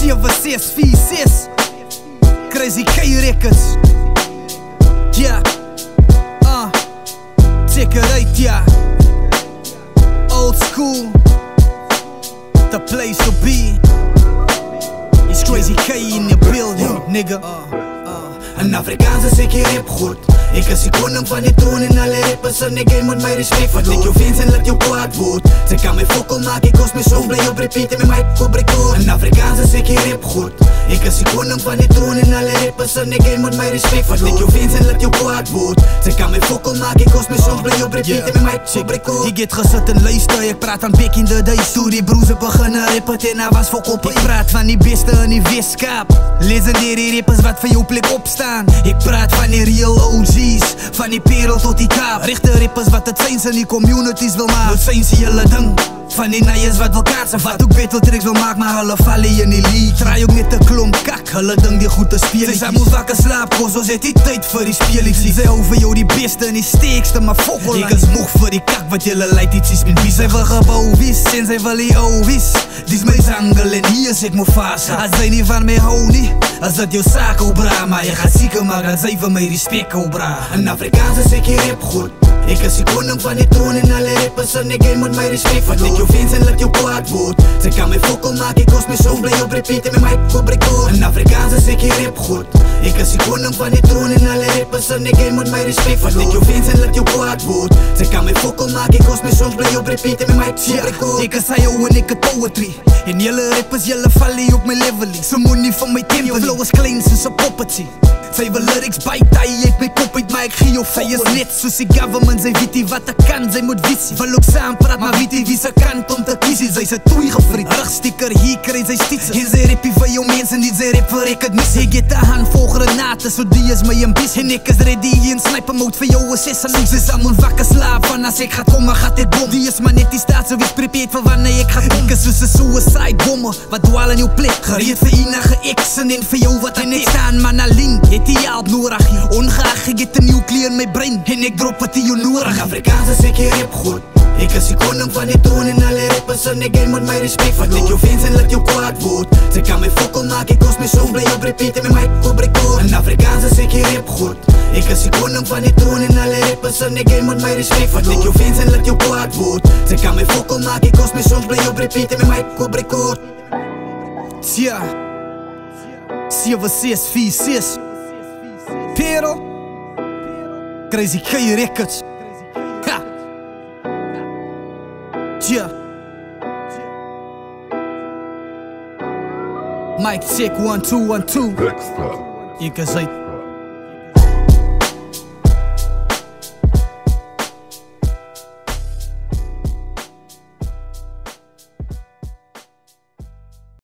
746 Crazy K Records. Yeah, check it out, yeah. Old school, the place to be. It's Crazy K in the building, nigga. Een Afrikaanse zeker hip goed. Ik is de koning van die troon en alle rappers en ik moet mij respect. Want ik jou vind en laat jou kwaad wordt. Ze kan mij fokkel maken, ik kost me zo blij op repeat en met mij kobrikoor. Een Afrikaanse zeker hip goed. Ik is de koning van die troon en alle rappers en ik moet mij respect. Want ik jou vind en laat jou kwaad wordt. Ze kan mij fokkel maken, ik kost me zo blij op repeat en met mij kobrikoor. Ik get gezet en luister, ik praat aan bek in de dice. Toen die broers beginnen rappen en hij was fokkel. Ik praat van die beste in die Westkaap. Legendary rappers wat voor jou plek opstaan. Ik praat van die real OG's, van die perel tot die kaap. Richte rappers wat het zijn, die communities wil maken. Wat zijn ze jullie ding? Van die naiers wat wil kaatsen, wat ook battle tricks wil maken, maar hulle vallen in die league. Draai ook net een klomp kak, hulle ding die goed te spelen. Zij moet wakker slaap, kost, ons het die tijd voor die speelies. Zij over jou die beste en die steekste, maar fokkel. Ik is moeg voor die kak, wat jullie leidt iets is met wie. Zij wil gebouw wis, en zij wil die ouw wis. Dis mijn zangel en hier is ik Mufasa. Als zij niet van mij hou niet, als dat jou zaak obra. Maar je gaat zieken, maar dat zij van mij respect obra. Een Afrikaanse zeker hip goed. Ik is de koning van die troon en alle rappers en ik moet mij respect. Want ik jou vind en laat jou kwaad wordt. Ze kan mij fokkel maken, ik kost me zo blij op repeat en met mij kobrikoor. Een Afrikaanse zeker hip goed. Ik is de koning van die troon en alle rappers en ik moet mij respect. Want ik jou vind en laat jou kwaad wordt. Ze kan mij fokkel maken, ik kost me zo blij op repeat en met mij kobrikoor. Ik is hij jou en ik het poetry. En jullie rappers, jullie vallen op mijn level. Ze moet niet van mij tempo. Je flow is klein, ze is een poppetje. Zij wil lyrics bijt, hij heeft mijn kop uit, maar ik gie jou vol. Zij is net soos die government, zij weet die wat ik kan, zij moet visie. Wil ook saam praat, maar weet die wie ze kan om te kiezen. Zij is een toei gefriet, rugsticker, hier krijg zij stitsen. En zij rappie vir jou mensen, die zij rap vir ek het mis. Ik get een handvol granaten, so die is my ambies. En ik is ready en sniper mode vir jou assess. Soms is aan moet wakker slaap, van als ik ga komen, gaat dit bom. Die is maar net die staat, so wees prepared vir wanneer ik ga kom. Ik is soos een suicide bomber, wat dwaal in jou plek. Gereed vir enige exen en vir jou wat en ek staan, man alleen. Die help nodig, ongeacht ik het een nuclear in mijn brein. En ik drop het die jou nodig. Een Afrikaanse zeker hip goed. Ik is de koning van die troon en alle rappers en ik moet mij respect. Want ik jou vind en laat jou kwaad wordt. Ze kan mij fokkel maken, ik kost me zo blij op repeat en met mij kobrikoor. Een Afrikaanse zeker hip goed. Ik is de koning van die troon en alle rappers en ik moet mij respect. Want ik jou vind en laat jou kwaad wordt. Ze kan mij fokkel maken, ik kost me zo blij op repeat en met mij kobrikoor. Tja, 746 Perel, Crazy K Records. Ha! Yeah. Mic check 1 2 1 2. Ik is uit.